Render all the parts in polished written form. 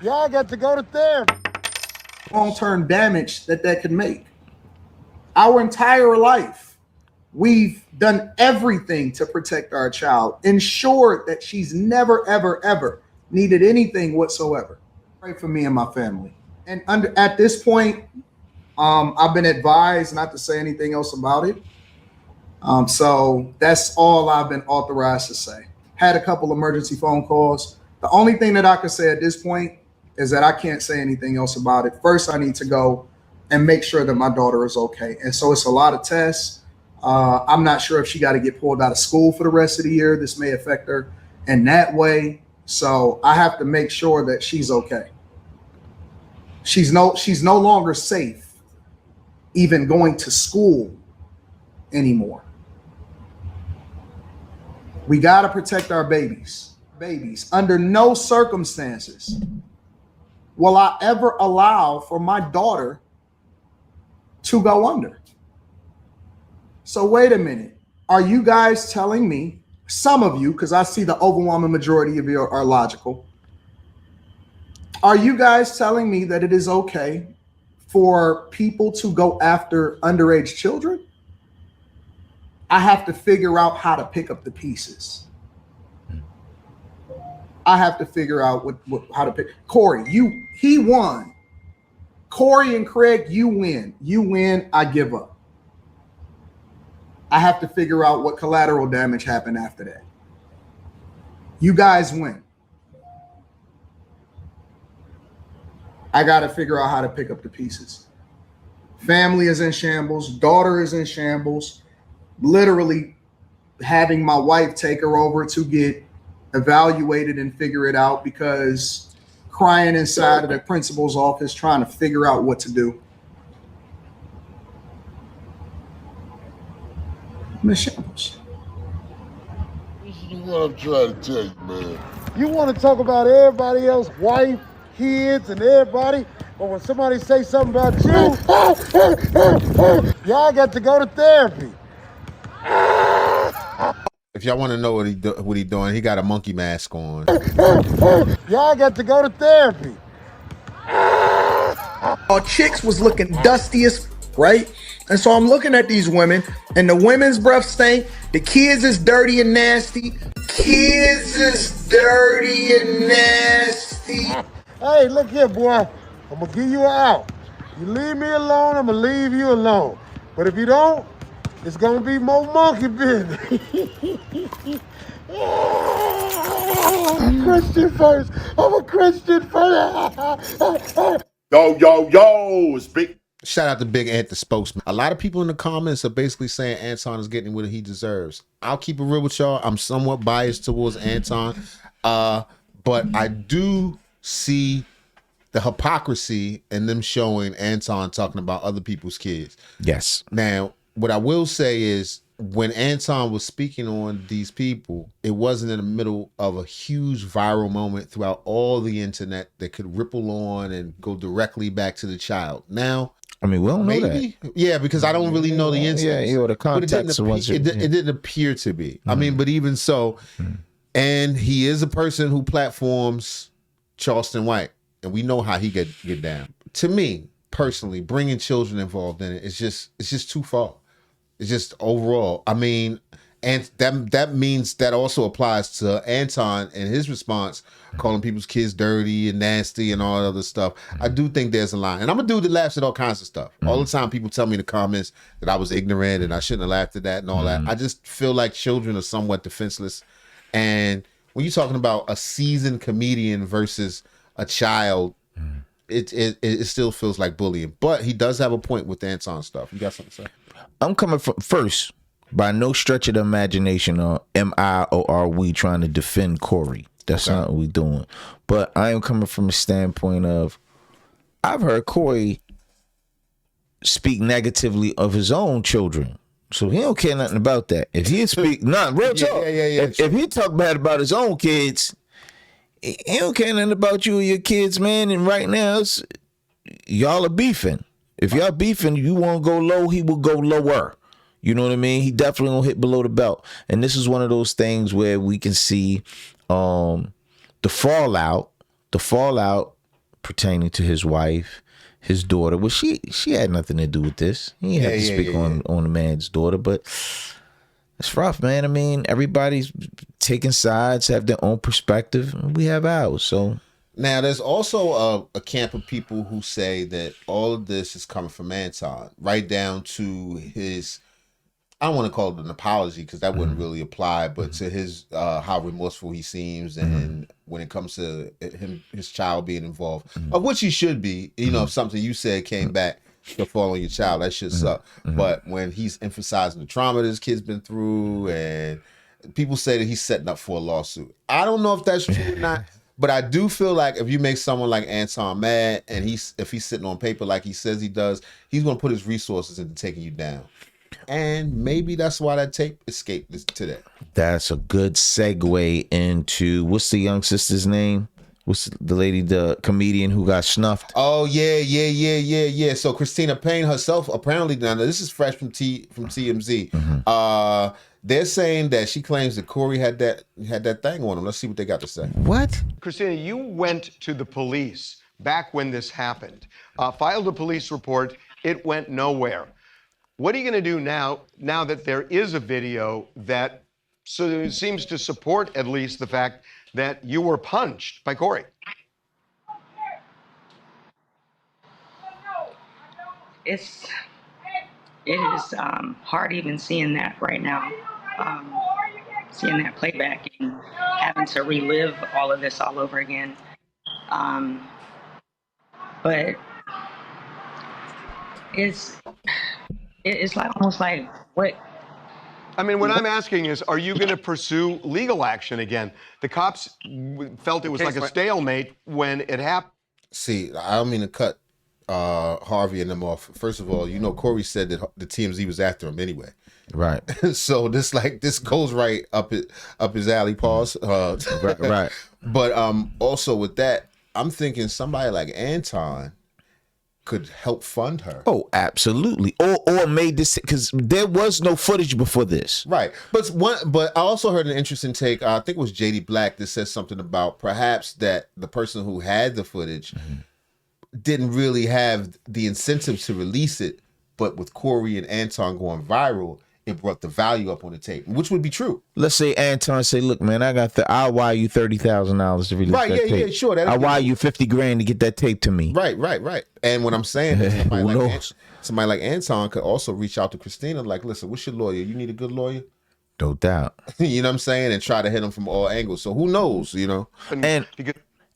Y'all got to go to therapy. Long-term damage that could make. Our entire life, we've done everything to protect our child, ensured that she's never, ever, ever needed anything whatsoever. Pray for me and my family. And at this point, I've been advised not to say anything else about it. So that's all I've been authorized to say. Had a couple emergency phone calls. The only thing that I can say at this point is that I can't say anything else about it. First, I need to go and make sure that my daughter is okay. And so it's a lot of tests. I'm not sure if she got to get pulled out of school for the rest of the year. This may affect her in that way. So I have to make sure that she's okay. She's no longer safe even going to school anymore. We got to protect our babies. Under no circumstances will I ever allow for my daughter to go under. So wait a minute. Are you guys telling me, some of you, because I see the overwhelming majority of you are logical, are you guys telling me that it is okay for people to go after underage children? I have to figure out how to pick up the pieces. I have to figure out how to pick. Corey, he won. Corey and Craig, you win. You win, I give up. I have to figure out what collateral damage happened after that. You guys win. I got to figure out how to pick up the pieces. Family is in shambles. Daughter is in shambles. Literally having my wife take her over to get evaluated and figure it out, because crying inside of the principal's office trying to figure out what to do. Miss Shambles. This is what I'm trying to tell you, man. You want to talk about everybody else, wife, kids, and everybody, but when somebody say something about you, y'all got to go to therapy. If y'all want to know what he doing, he got a monkey mask on. Y'all got to go to therapy. Our chicks was looking dusty as right? And so I'm looking at these women, and the women's breath stink. The kids is dirty and nasty. Kids is dirty and nasty. Hey, look here, boy. I'm going to give you an out. You leave me alone, I'm going to leave you alone. But if you don't, it's going to be more monkey business. Christian first. I'm a Christian first. Yo, it's big. Shout out to Big Ant, the spokesman. A lot of people in the comments are basically saying Anton is getting what he deserves. I'll keep it real with y'all. I'm somewhat biased towards Anton, but I do see the hypocrisy in them showing Anton talking about other people's kids. Yes. Now, what I will say is, when Anton was speaking on these people, it wasn't in the middle of a huge viral moment throughout all the internet that could ripple on and go directly back to the child. Now, I mean, we don't know that. Yeah, because I don't really know the instance. Yeah, the context. It didn't appear to be. I mean, but even so, and he is a person who platforms Charleston White, and we know how he get down. To me, personally, bringing children involved in it, it's just too far. It's just overall. I mean, and that means that also applies to Anton and his response, calling people's kids dirty and nasty and all that other stuff. I do think there's a line. And I'm a dude that laughs at all kinds of stuff. All the time people tell me in the comments that I was ignorant and I shouldn't have laughed at that and all that. I just feel like children are somewhat defenseless. And when you're talking about a seasoned comedian versus a child, it still feels like bullying. But he does have a point with the Anton stuff. You got something to say? I'm coming from first, by no stretch of the imagination, am I or are we trying to defend Corey? That's not what we're doing. But I am coming from a standpoint of, I've heard Corey speak negatively of his own children. So he don't care nothing about that. If he speak, real talk. If he talk bad about his own kids, he don't care nothing about you or your kids, man. And right now, y'all are beefing. If y'all beefing, you want to go low, he will go lower. You know what I mean? He definitely gonna hit below the belt. And this is one of those things where we can see the fallout the fallout pertaining to his wife, his daughter. Well, she had nothing to do with this. He had to speak on the man's daughter, but it's rough, man. I mean, everybody's taking sides, have their own perspective, and we have ours. So now there's also a camp of people who say that all of this is coming from Anton, right down to his, I don't want to call it an apology because that wouldn't really apply, but to his how remorseful he seems, and when it comes to his child being involved, of which he should be. You know, if something you said came back to fall on your child, that should suck. But when he's emphasizing the trauma this kid's been through, and people say that he's setting up for a lawsuit, I don't know if that's true or not. But I do feel like if you make someone like Anton mad, and if he's sitting on paper like he says he does, he's going to put his resources into taking you down. And maybe that's why that tape escaped today. That's a good segue into, what's the young sister's name? What's the lady, the comedian who got snuffed? Oh yeah. So Christina Payne herself, apparently, now this is fresh from TMZ. They're saying that she claims that Corey had that thing on him. Let's see what they got to say. What? Christina, you went to the police back when this happened, filed a police report. It went nowhere. What are you going to do now that there is a video that seems to support at least the fact that you were punched by Corey? It is hard even seeing that right now, seeing that playback and having to relive all of this all over again. But it's like almost like what? I mean, what I'm asking is, are you going to pursue legal action again? The cops felt it was like a stalemate when it happened. See, I don't mean to cut Harvey and them off. First of all, you know, Corey said that the TMZ was after him anyway. Right. So this goes right up his alley. Pause. Right. But also with that, I'm thinking somebody like Anton could help fund her. Oh, absolutely. Or made this, because there was no footage before this. Right. But I also heard an interesting take. I think it was JD Black that said something about perhaps that the person who had the footage didn't really have the incentive to release it, but with Corey and Anton going viral, it brought the value up on the tape, which would be true. Let's say Anton say, "Look, man, I'll wire you $30,000 to release that tape. Yeah, sure. I'll wire you $50,000 to get that tape to me." Right. And what I'm saying is somebody like Anton could also reach out to Christina, like, "Listen, what's your lawyer? You need a good lawyer?" No doubt. You know what I'm saying? And try to hit him from all angles. So who knows? You know.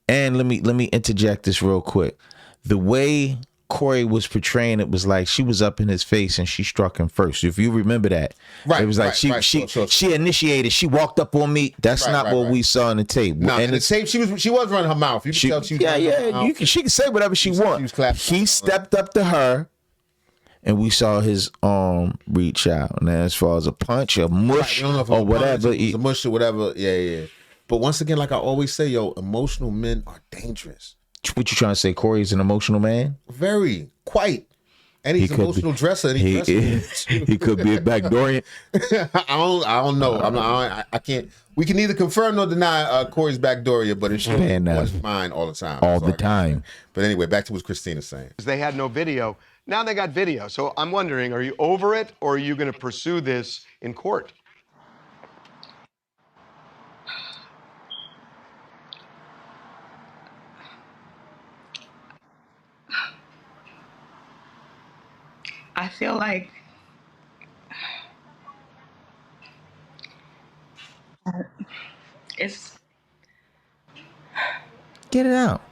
And let me interject this real quick. The way Corey was portraying it was like she was up in his face and she struck him first. If you remember that, it was like she initiated. She walked up on me. That's not what we saw in the tape. No, in the tape she was running her mouth. You can tell she was she can say whatever she wants. He stepped up to her, and we saw his arm reach out. Now, as far as a punch, a mush, or whatever, a mush or whatever, yeah. But once again, like I always say, emotional men are dangerous. What you trying to say? Corey's an emotional man? Very, quite. And he's an emotional dresser. And he could be a backdoorian. I don't know. I can't. We can neither confirm nor deny Corey's backdooria, but it's fine all the time. All the time. But anyway, back to what Christina's saying. They had no video. Now they got video. So I'm wondering, are you over it, or are you going to pursue this in court? I feel like it's. Get it out.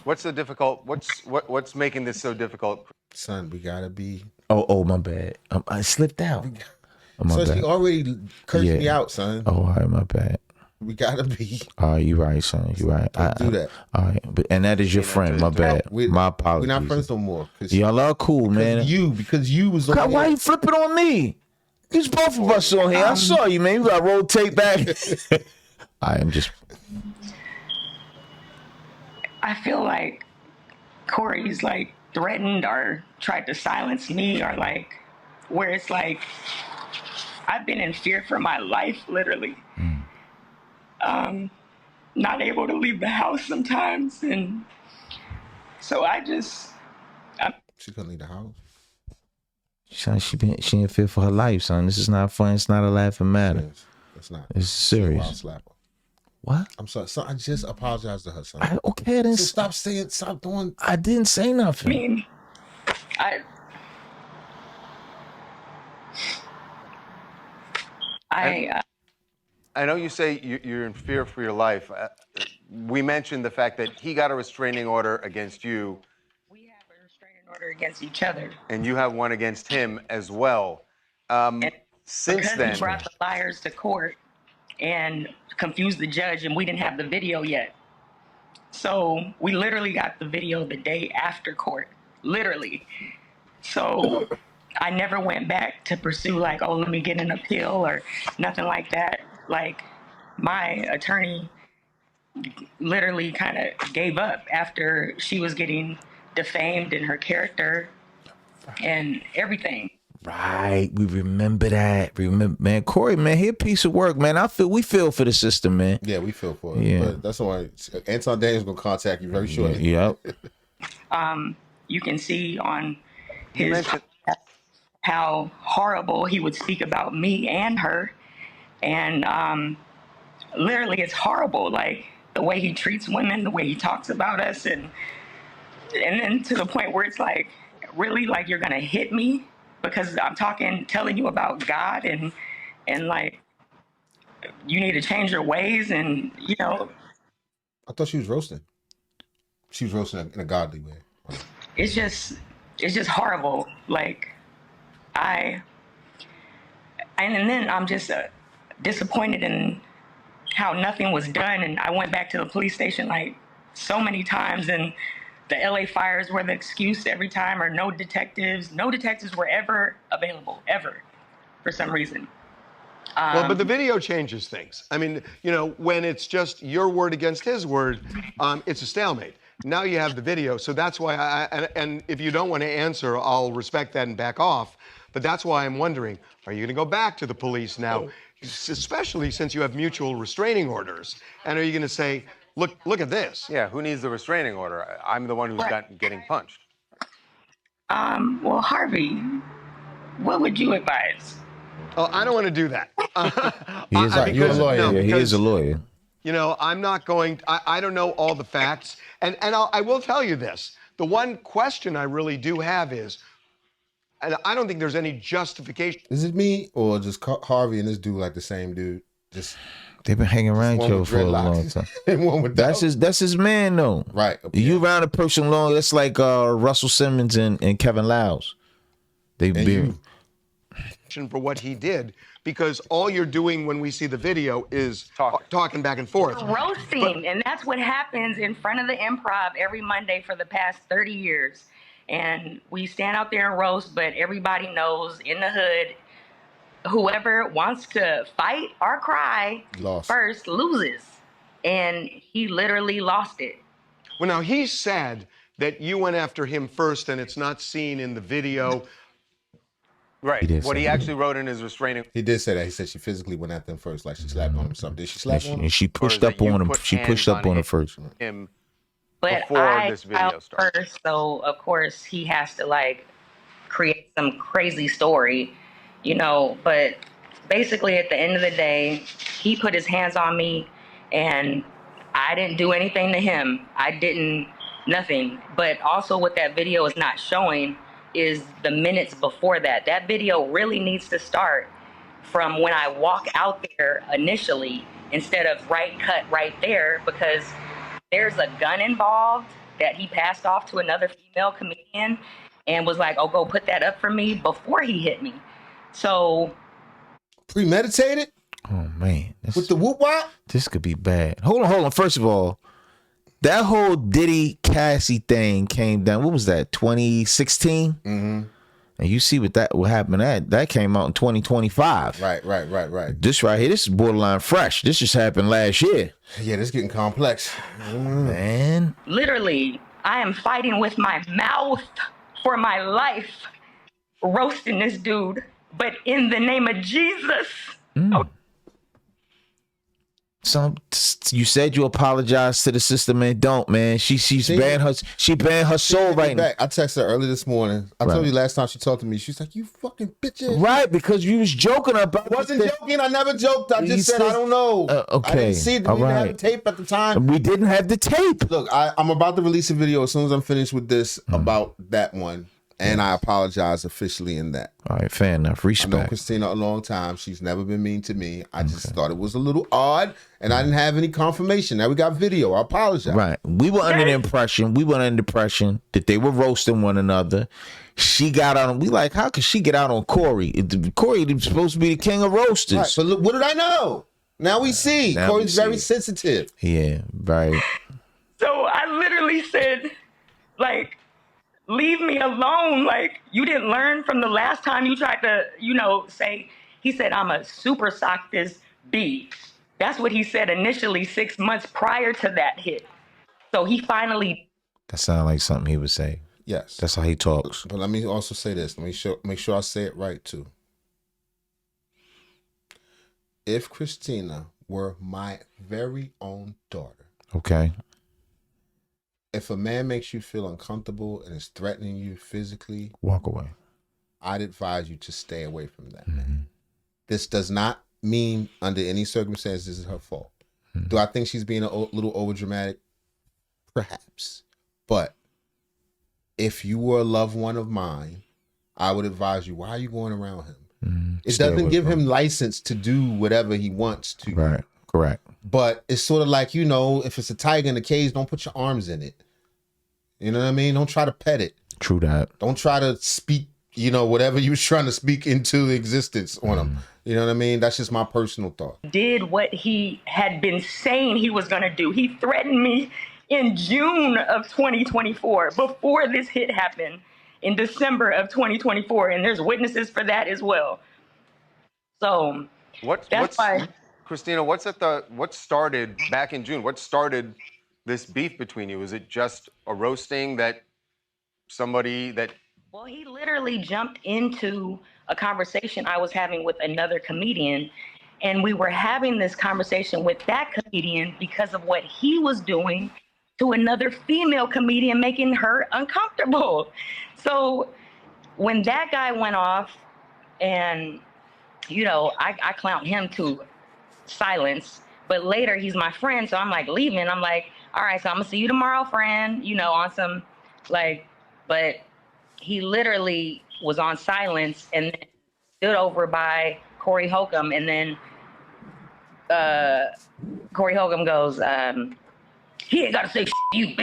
What's what's making this so difficult? Son, we gotta be. Oh, my bad. I slipped out. So she already cursed me out, son. Oh, all right, my bad. We gotta be. You right, son. You right. Do that. All right, and that is your friend. My bad. My apologies. We're not friends no more. Y'all are cool, man. Because you was. Why you flipping on me? It's both of us on here. I saw you, man. You got to roll tape back. I am just. I feel like Corey's like threatened or tried to silence me, or like where it's like I've been in fear for my life, literally. not able to leave the house sometimes. And so She couldn't leave the house. Son, she ain't fit for her life, son. This is not fun. It's not a laughing matter. Yes, it's not. It's serious. Slapper. What? I'm sorry. Son, I just apologized to her, son. Okay, then So stop doing. I didn't say nothing. I mean, I know you say you're in fear for your life. We mentioned the fact that he got a restraining order against you. We have a restraining order against each other. And you have one against him as well. Since then, he brought the liars to court and confused the judge, and we didn't have the video yet. So we literally got the video the day after court, literally. So I never went back to pursue like, oh, let me get an appeal or nothing like that. Like, my attorney literally kind of gave up after she was getting defamed in her character and everything. Right, we remember that. Man, Corey, man, he a piece of work, man. We feel for the system, man. Yeah, we feel for it. Yeah, but that's why Anton Daniels gonna contact you very shortly. Yep. You can see on his how horrible he would speak about me and her, and literally, it's horrible. Like the way he treats women, the way he talks about us, and then to the point where it's like, really, like you're gonna hit me because I'm telling you about God, and like you need to change your ways, and you know. I thought she was roasting. She was roasting in a godly way. It's just horrible. Like and then I'm just disappointed in how nothing was done, and I went back to the police station like so many times, and the LA fires were the excuse every time, or no detectives were ever available, ever, for some reason. Well, but the video changes things. I mean, you know, when it's just your word against his word, it's a stalemate. Now you have the video, so that's why and if you don't want to answer, I'll respect that and back off. But that's why I'm wondering, are you going to go back to the police now, especially since you have mutual restraining orders? And are you going to say, look at this? Yeah, who needs the restraining order? I'm the one who's getting punched. Well, Harvey, what would you advise? Oh, I don't want to do that. You're a lawyer. Yeah, he is a lawyer. You know, I'm not going. I don't know all the facts, and I will tell you this. The one question I really do have is, and I don't think there's any justification. Is it me or just Harvey and this dude like the same dude? They've been hanging around each other for a long time. And one with that's his man though. Right. You around a person long, that's like Russell Simmons and Kevin Liles. They've been for what he did, because all you're doing when we see the video is talking back and forth. Roasting, and that's what happens in front of the Improv every Monday for the past 30 years. And we stand out there and roast, but everybody knows in the hood, whoever wants to fight or cry first loses. And he literally lost it. Well, now he's sad that you went after him first and it's not seen in the video. Right. What he actually wrote in his restraining. He did say that. He said she physically went at them first, like she slapped on him. Something. Did she slap on him? And she pushed up on him. She pushed up on him first. But before this video started. First, so of course he has to like create some crazy story, you know. But basically, at the end of the day, he put his hands on me, and I didn't do anything to him. Nothing. But also, what that video is not showing is the minutes before that. That video really needs to start from when I walk out there initially, instead of cut right there, because there's a gun involved that he passed off to another female comedian and was like, oh, go put that up for me before he hit me. So. Premeditated? Oh, man. With the whoop wop? This could be bad. Hold on. First of all, that whole Diddy Cassie thing came down. What was that, 2016? Mm-hmm. And you see what happened. That came out in 2025. Right. This right here, this is borderline fresh. This just happened last year. Yeah, this is getting complex. Man. Literally, I am fighting with my mouth for my life, roasting this dude. But in the name of Jesus. You said you apologize to the sister, man. Don't, man. She's banned her soul right now. I texted her early this morning. I told you last time she talked to me. She's like, "You fucking bitches." Right, because you was joking about. I wasn't joking. I never joked. I just said I don't know. Okay, I didn't see it. We didn't have the tape at the time. We didn't have the tape. Look, I'm about to release a video as soon as I'm finished with this about that one. And I apologize officially in that. All right, fair enough. Respect. I know Christina a long time. She's never been mean to me. I just thought it was a little odd, and I didn't have any confirmation. Now we got video. I apologize. Right. We were under the impression that they were roasting one another. She got on. We like, how could she get out on Corey? Corey was supposed to be the king of roasters. Right, but look, what did I know? Now we see. Corey's very sensitive. Yeah, right. So I literally said, like, leave me alone. Like, you didn't learn from the last time you tried to, say, he said, I'm a super sock this B. That's what he said initially 6 months prior to that hit. So he finally. That sounds like something he would say. Yes. That's how he talks. But let me also say this. Let me make sure I say it right, too. If Christina were my very own daughter. Okay. If a man makes you feel uncomfortable and is threatening you physically, walk away. I'd advise you to stay away from that man. This does not mean under any circumstances this is her fault. Do I think she's being a little overdramatic? Perhaps. But if you were a loved one of mine, I would advise you, why are you going around him? It doesn't give him license to do whatever he wants to. Right. Correct. But it's sort of like, if it's a tiger in a cage, don't put your arms in it. You know what I mean? Don't try to pet it. True that. Don't try to speak, whatever you was trying to speak into existence on him. You know what I mean? That's just my personal thought. Did what he had been saying he was going to do. He threatened me in June of 2024, before this hit happened, in December of 2024. And there's witnesses for that as well. So that's why. Christina, what started back in June? What started this beef between you? Was it just a roasting that somebody that... Well, he literally jumped into a conversation I was having with another comedian, and we were having this conversation with that comedian because of what he was doing to another female comedian, making her uncomfortable. So when that guy went off, and, I clown him to silence, but later he's my friend, so I'm like leaving. I'm like, all right, so I'm gonna see you tomorrow, friend, on some but he literally was on silence and then stood over by Corey Holcomb, and then Corey Holcomb goes, he ain't gotta say you, bitch.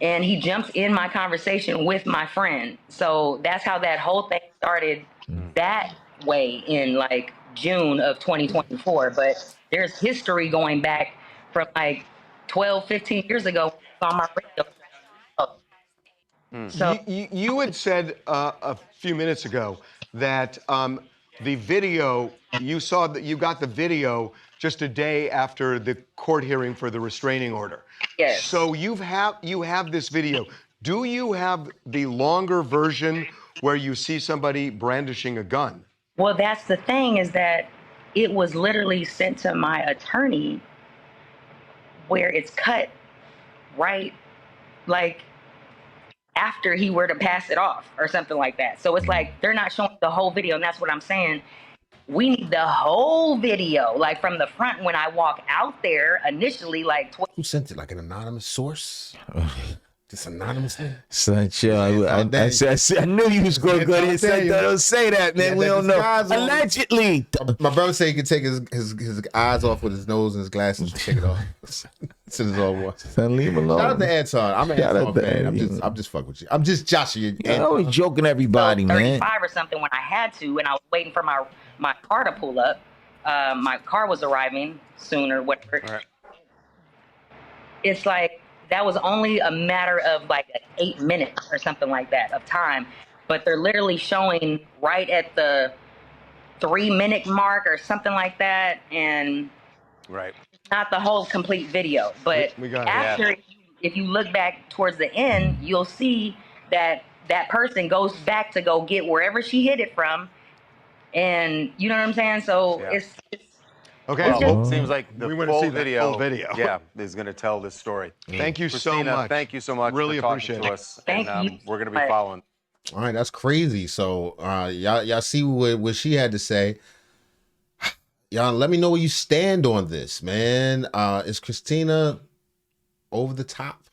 And he jumps in my conversation with my friend. So that's how that whole thing started that way in June of 2024, but there's history going back from 12, 15 years ago on my radio. So you had said a few minutes ago that the video, you got the video just a day after the court hearing for the restraining order. Yes. So you have this video. Do you have the longer version where you see somebody brandishing a gun? Well, that's the thing, is that it was literally sent to my attorney where it's cut right, after he were to pass it off or something like that. So it's they're not showing the whole video, and that's what I'm saying. We need the whole video, from the front when I walk out there initially, Who sent it? An anonymous source? Just anonymously? Son, chill. I knew you was going to go there and say that. Don't say that, man. We don't know. Allegedly. My brother said he could take his eyes off with his nose and his glasses and take it off. It's all one. Son, leave him alone. Shout out to Anton. I'm an Anton fan. I'm just fucking with you. I'm just joshing you. I was joking everybody, man. 35 or something when I had to, and I was waiting for my car to pull up. My car was arriving soon or whatever. All right. It's that was only a matter of 8 minutes or something like that of time, but they're literally showing right at the 3-minute mark or something like that, and Right. not the whole complete video. But We got it, after, if you look back towards the end, you'll see that that person goes back to go get wherever she hit it from, and you know what I'm saying. So Yeah. Okay. Well, it seems like the We want to full see that video, full video. yeah, is going to tell this story. Thank you so Christina, much. thank you so much Really for talking appreciate to it. us, Thank and you we're going to so be much. following. All right, that's crazy. So y'all see what she had to say. Y'all let me know where you stand on this, man. Is Christina over the top?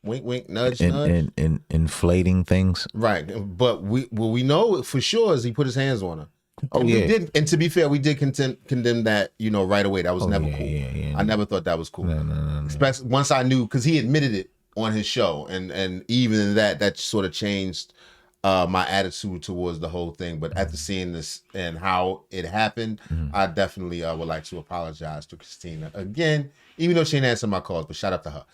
Wink, wink, nudge, nudge. And inflating things. Right, but we know for sure is he put his hands on her. Oh, And yeah. we did, and to be fair, we did condemn that, right away. That was never cool. Yeah. I never thought that was cool. No. Especially once I knew, because he admitted it on his show, and even that sort of changed my attitude towards the whole thing. But after seeing this and how it happened, I definitely would like to apologize to Christina again, even though she didn't answer my calls. But shout out to her.